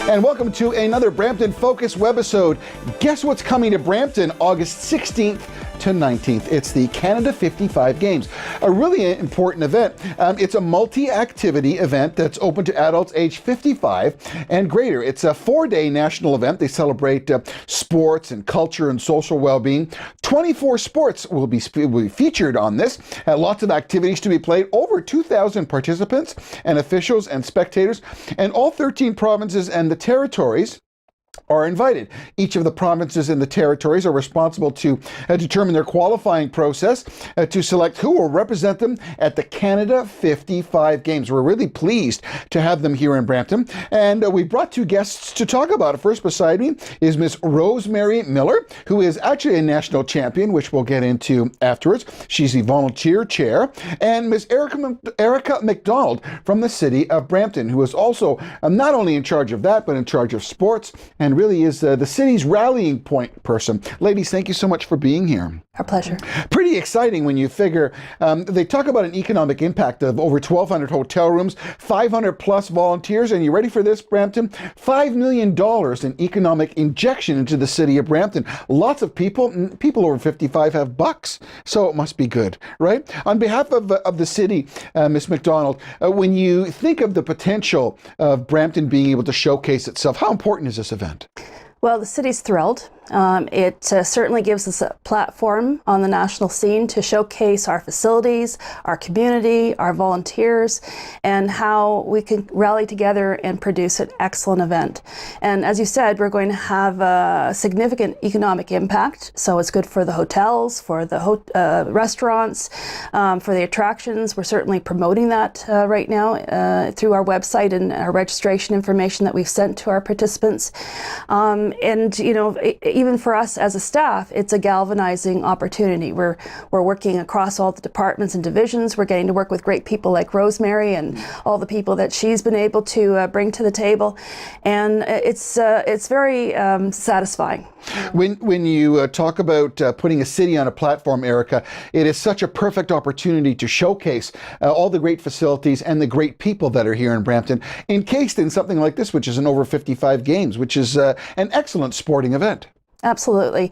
And welcome to another Brampton Focus webisode. Guess what's coming to Brampton August 16th to 19th? It's the Canada 55 Games, a really important event. It's a multi-activity event that's open to adults age 55 and greater. It's a 4-day national event. They celebrate sports and culture and social well-being. 24 sports will be featured on this. Lots of activities to be played. Over 2,000 participants and officials and spectators, and all 13 provinces and the territories are invited. Each of the provinces and the territories are responsible to determine their qualifying process to select who will represent them at the Canada 55 Games. We're really pleased to have them here in Brampton, and we brought two guests to talk about it. First beside me is Miss Rosemary Miller, who is actually a national champion, which we'll get into afterwards. She's the volunteer chair, and Miss Erica McDonald from the city of Brampton, who is also not only in charge of that, but in charge of sports, and really is the city's rallying point person. Ladies, thank you so much for being here. Our pleasure. Pretty exciting when you figure they talk about an economic impact of over 1,200 hotel rooms, 500 plus volunteers, and you ready for this, Brampton? $5 million in economic injection into the city of Brampton. Lots of people over 55 have bucks, so it must be good, right? On behalf of the city, Ms. McDonald, when you think of the potential of Brampton being able to showcase itself, how important is this event? Well, the city's thrilled. It certainly gives us a platform on the national scene to showcase our facilities, our community, our volunteers, and how we can rally together and produce an excellent event. And as you said, we're going to have a significant economic impact. So it's good for the hotels, for the restaurants, for the attractions. We're certainly promoting that right now through our website and our registration information that we've sent to our participants. And, you know, even for us as a staff, it's a galvanizing opportunity. We're working across all the departments and divisions. We're getting to work with great people like Rosemary and all the people that she's been able to bring to the table, and it's very satisfying. When you talk about putting a city on a platform, Erica, it is such a perfect opportunity to showcase all the great facilities and the great people that are here in Brampton, encased in something like this, which is an over 55 games, which is an excellent sporting event. Absolutely.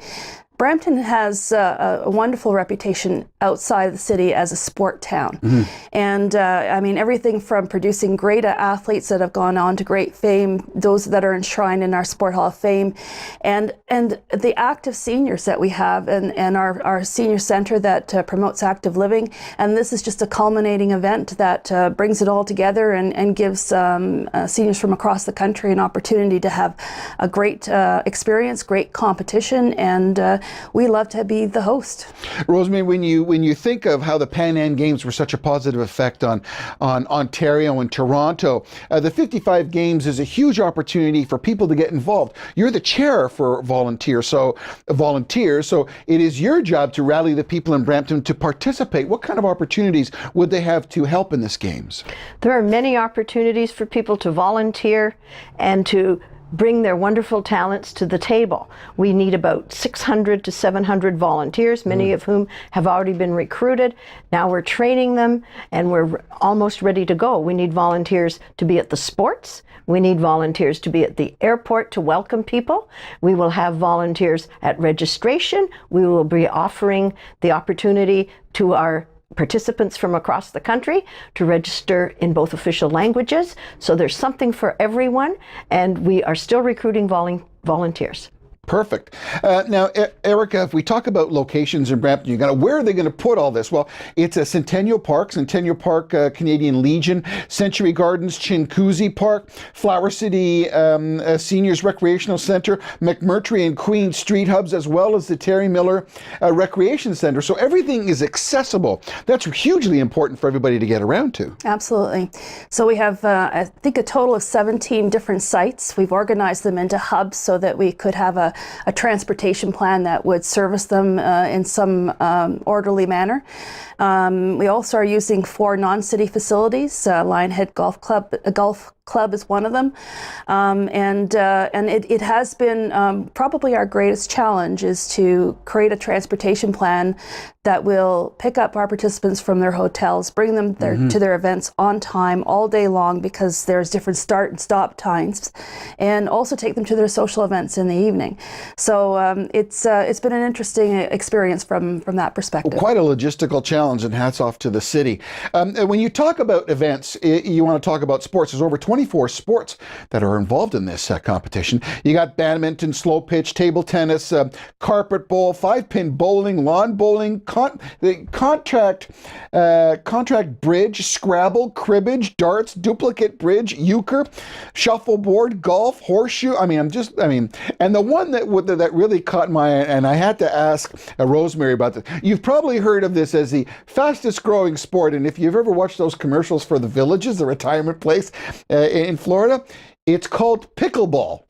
Brampton has a wonderful reputation outside the city as a sport town. Mm-hmm. And I mean, everything from producing great athletes that have gone on to great fame, those that are enshrined in our Sport Hall of Fame, and the active seniors that we have, and our senior center that promotes active living. And this is just a culminating event that brings it all together and gives seniors from across the country an opportunity to have a great experience, great competition, and we love to be the host. Rosemary, when you think of how the Pan Am Games were such a positive effect on Ontario and Toronto, the 55 Games is a huge opportunity for people to get involved. You're the chair for volunteers, so it is your job to rally the people in Brampton to participate. What kind of opportunities would they have to help in this Games? There are many opportunities for people to volunteer and to bring their wonderful talents to the table. We need about 600 to 700 volunteers, many of whom have already been recruited. Now we're training them and we're almost ready to go. We need volunteers to be at the sports. We need volunteers to be at the airport to welcome people. We will have volunteers at registration. We will be offering the opportunity to our participants from across the country to register in both official languages. So there's something for everyone, and we are still recruiting volunteers. Perfect. Now, Erica, if we talk about locations in Brampton, where are they going to put all this? Well, it's a Centennial Park, Canadian Legion, Century Gardens, Chinguacousy Park, Flower City Seniors Recreational Center, McMurtry and Queen Street Hubs, as well as the Terry Miller Recreation Center. So everything is accessible. That's hugely important for everybody to get around to. Absolutely. So we have, I think, a total of 17 different sites. We've organized them into hubs so that we could have a a transportation plan that would service them in some orderly manner. We also are using 4 non-city facilities. Lionhead Golf Club is one of them, and it has been probably our greatest challenge is to create a transportation plan that will pick up our participants from their hotels, bring them to their events on time all day long, because there's different start and stop times, and also take them to their social events in the evening. So it's been an interesting experience from that perspective. Well, quite a logistical challenge, and hats off to the city. When you talk about events, you want to talk about sports. There's over 24 sports that are involved in this competition. You got badminton, slow pitch, table tennis, carpet bowl, 5-pin bowling, lawn bowling, contract bridge, Scrabble, cribbage, darts, duplicate bridge, euchre, shuffleboard, golf, horseshoe. And the one that really caught my eye, and I had to ask Rosemary about this. You've probably heard of this as the fastest growing sport, and if you've ever watched those commercials for the Villages, the retirement place in Florida, it's called pickleball.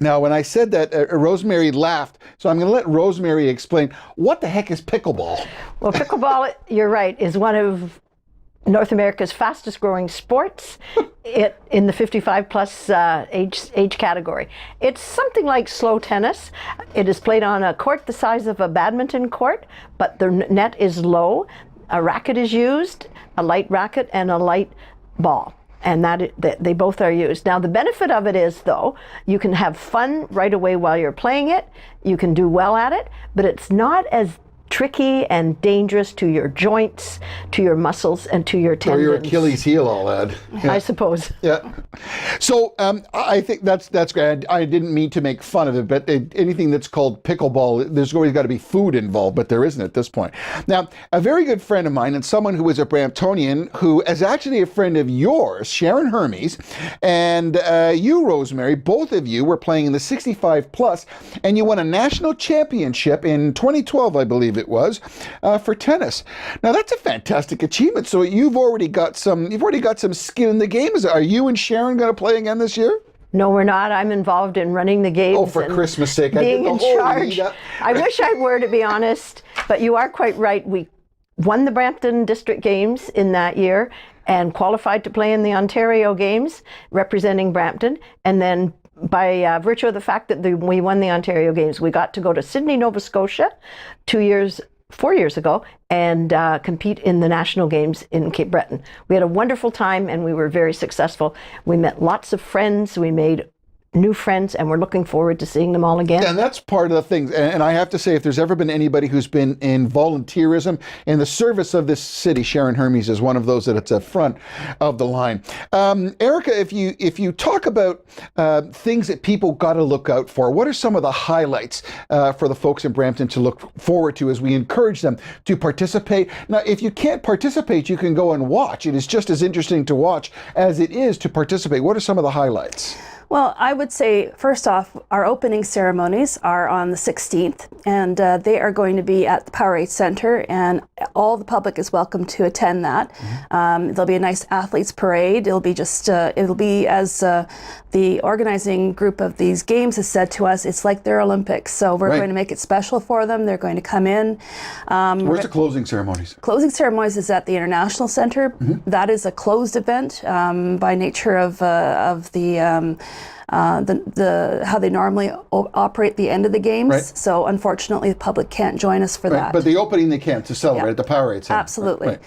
Now, when I said that, Rosemary laughed, so I'm going to let Rosemary explain what the heck is pickleball. Well, pickleball, you're right, is one of North America's fastest growing sports in the 55 plus age category. It's something like slow tennis. It is played on a court the size of a badminton court, but the net is low. A racket is used, a light racket and a light ball. And they both are used. Now, the benefit of it is, though, you can have fun right away while you're playing it. You can do well at it, but it's not as tricky and dangerous to your joints, to your muscles, and to your tendons. Or your Achilles heel, I'll add. Yeah. I suppose. Yeah. So I think that's great. I didn't mean to make fun of it, but anything that's called pickleball, there's always got to be food involved, but there isn't at this point. Now, a very good friend of mine and someone who is a Bramptonian who is actually a friend of yours, Sharon Hermes, and you, Rosemary, both of you were playing in the 65 plus, and you won a national championship in 2012, I believe it was, for tennis. Now that's a fantastic achievement. So you've already got some skin in the game. Are you and Sharon going to play again this year? No, we're not. I'm involved in running the games. Oh, for Christmas' sake! Being in charge. I wish I were, to be honest. But you are quite right. We won the Brampton District Games in that year and qualified to play in the Ontario Games representing Brampton, and then by virtue of the fact that we won the Ontario Games, we got to go to Sydney, Nova Scotia 4 years ago and compete in the national games in Cape Breton. We had a wonderful time and we were very successful. We met lots of friends. We made new friends, and we're looking forward to seeing them all again. And that's part of the thing. And I have to say, if there's ever been anybody who's been in volunteerism in the service of this city, Sharon Hermes is one of those that it's at front of the line. Erica, if you talk about things that people got to look out for, what are some of the highlights for the folks in Brampton to look forward to as we encourage them to participate? Now, if you can't participate, you can go and watch. It is just as interesting to watch as it is to participate. What are some of the highlights? Well, I would say, first off, our opening ceremonies are on the 16th, and they are going to be at the Powerade Center, and all the public is welcome to attend that. There'll be a nice athletes parade. It'll be as the organizing group of these games has said to us, it's like their Olympics. So we're going to make it special for them. They're going to come in. Where's the closing ceremonies? Closing ceremonies is at the International Center. That is a closed event by nature of the how they normally operate the end of the games. Right. So unfortunately, the public can't join us for that. But the opening they can to celebrate at the Powerade Center. Absolutely. Right.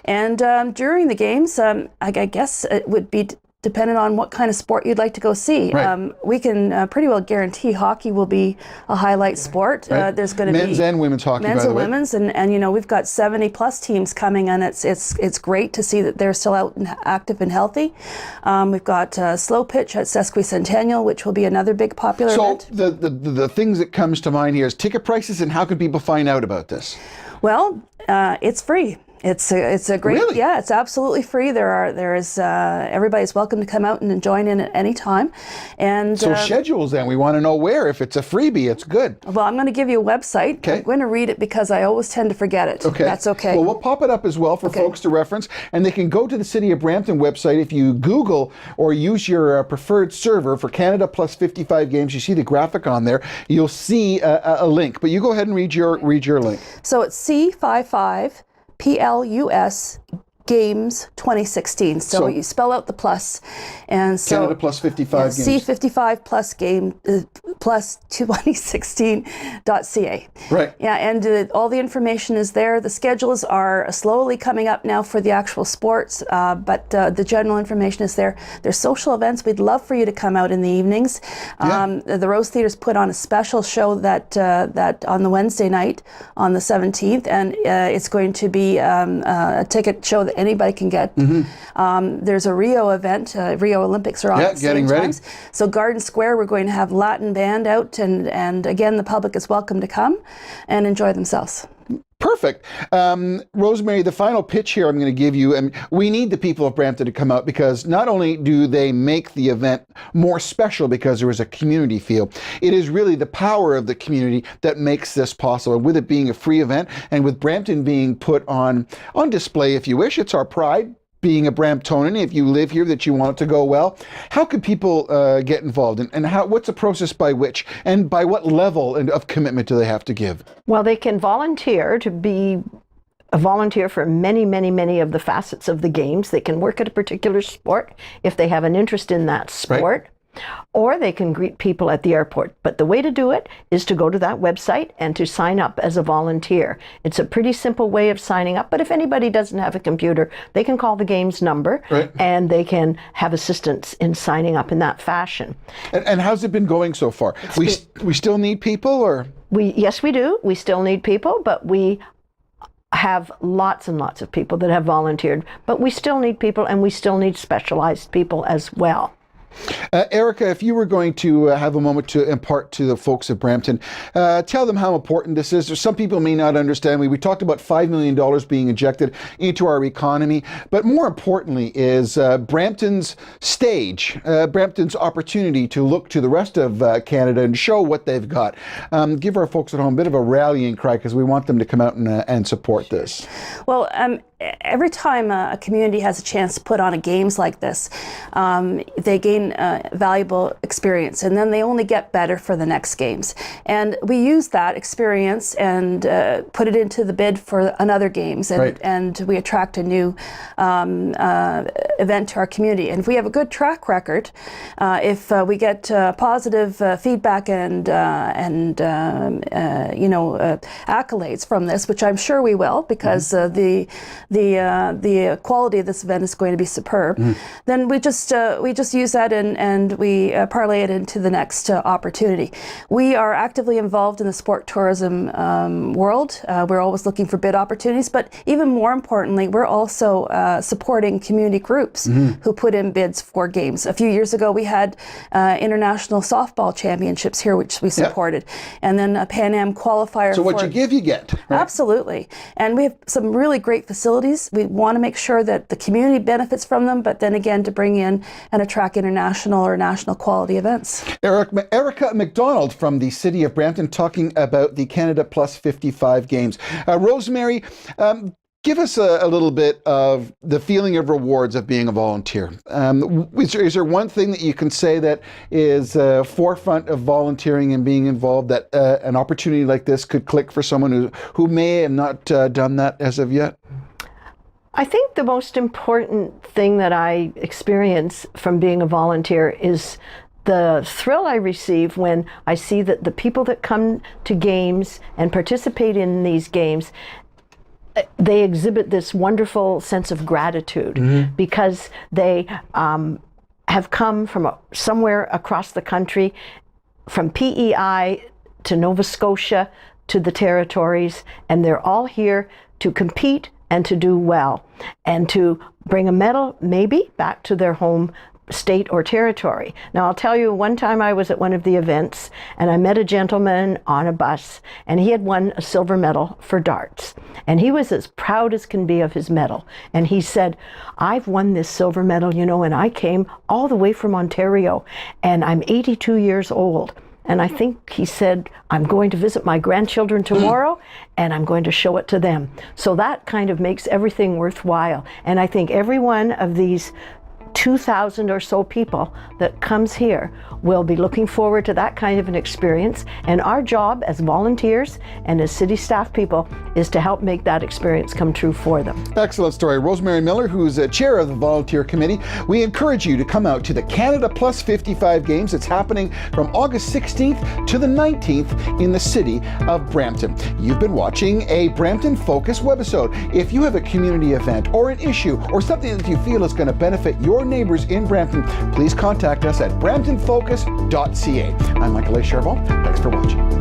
And during the games, I guess it would be depending on what kind of sport you'd like to go see. Right. We can pretty well guarantee hockey will be a highlight sport. Right. There's going to be men's and women's hockey, men's by the and way. women's, and we've got 70 plus teams coming, and it's great to see that they're still out and active and healthy. We've got slow pitch at Sesquicentennial, which will be another big popular event. So the things that comes to mind here is ticket prices, and how can people find out about this? Well, it's free. It's a great, Really? yeah, it's absolutely free. Everybody's welcome to come out and join in at any time. And So schedules then, we want to know where. If it's a freebie, it's good. well, I'm going to give you a website. Okay. I'm going to read it because I always tend to forget it. Okay. That's okay. Well, we'll pop it up as well for folks to reference, and they can go to the City of Brampton website. If you Google or use your preferred server for Canada plus 55 games, you see the graphic on there. You'll see a link, but you go ahead and read your link. So it's C55 PLUS Games 2016. So you spell out the plus, and so Canada plus 55 games. C55 plus game plus 2016.ca. Right. Yeah, and all the information is there. The schedules are slowly coming up now for the actual sports, but the general information is there. There's social events. We'd love for you to come out in the evenings. The Rose Theatre's put on a special show that on the Wednesday night on the 17th, and it's going to be a ticket show that anybody can get. There's a Rio event. Rio Olympics are on at the getting same ready. times. So Garden Square, we're going to have Latin band out, and again, the public is welcome to come and enjoy themselves. Perfect. Rosemary, the final pitch here I'm going to give you, and we need the people of Brampton to come out, because not only do they make the event more special because there is a community feel, it is really the power of the community that makes this possible. And with it being a free event, and with Brampton being put on display, if you wish, it's our pride. Being a Bramptonian, if you live here, that you want it to go well, how can people get involved, and what's the process by which, and by what level of commitment do they have to give? Well, they can volunteer to be a volunteer for many, many, many of the facets of the games. They can work at a particular sport if they have an interest in that sport. Right. Or they can greet people at the airport. But the way to do it is to go to that website and to sign up as a volunteer. It's a pretty simple way of signing up, but if anybody doesn't have a computer, they can call the games number, and they can have assistance in signing up in that fashion. And how's it been going so far? We still need people, or? Yes, we do. We still need people, but we have lots and lots of people that have volunteered. But we still need people, and we still need specialized people as well. Erica, if you were going to have a moment to impart to the folks of Brampton, tell them how important this is. Some people may not understand. We talked about $5 million being injected into our economy, but more importantly is Brampton's stage, Brampton's opportunity to look to the rest of Canada and show what they've got. Give our folks at home a bit of a rallying cry, because we want them to come out and support this. Well, every time a community has a chance to put on a games like this, they gain valuable experience, and then they only get better for the next games. And we use that experience and put it into the bid for another games, and we attract a new event to our community. And if we have a good track record, if we get positive feedback and accolades from this, which I'm sure we will, because the quality of this event is going to be superb, then we just use that and we parlay it into the next opportunity. We are actively involved in the sport tourism world. We're always looking for bid opportunities, but even more importantly, we're also supporting community groups who put in bids for games. A few years ago, we had international softball championships here, which we supported, and then a Pan Am qualifier. So what you give, you get. Right? Absolutely. And we have some really great facilities. We want to make sure that the community benefits from them, but then again, to bring in and attract international or national quality events. Erica McDonald from the City of Brampton talking about the Canada Plus 55 games. Rosemary, give us a little bit of the feeling of rewards of being a volunteer. Is there one thing that you can say that is forefront of volunteering and being involved, that an opportunity like this could click for someone who may have not done that as of yet? I think the most important thing that I experience from being a volunteer is the thrill I receive when I see that the people that come to games and participate in these games, they exhibit this wonderful sense of gratitude because they have come from somewhere across the country, from PEI to Nova Scotia to the territories, and they're all here to compete and to do well, and to bring a medal maybe back to their home state or territory. Now, I'll tell you, one time I was at one of the events and I met a gentleman on a bus, and he had won a silver medal for darts. And he was as proud as can be of his medal. And he said, I've won this silver medal, you know, and I came all the way from Ontario, and I'm 82 years old. And I think he said, I'm going to visit my grandchildren tomorrow and I'm going to show it to them. So that kind of makes everything worthwhile. And I think every one of these 2,000 or so people that comes here will be looking forward to that kind of an experience. And our job as volunteers and as city staff people is to help make that experience come true for them. Excellent story. Rosemary Miller, who's chair of the volunteer committee, we encourage you to come out to the Canada Plus 55 Games. It's happening from August 16th to the 19th in the city of Brampton. You've been watching a Brampton Focus webisode. If you have a community event or an issue or something that you feel is going to benefit your neighbors in Brampton, please contact us at bramptonfocus.ca. I'm Michael A. Charbon. Thanks for watching.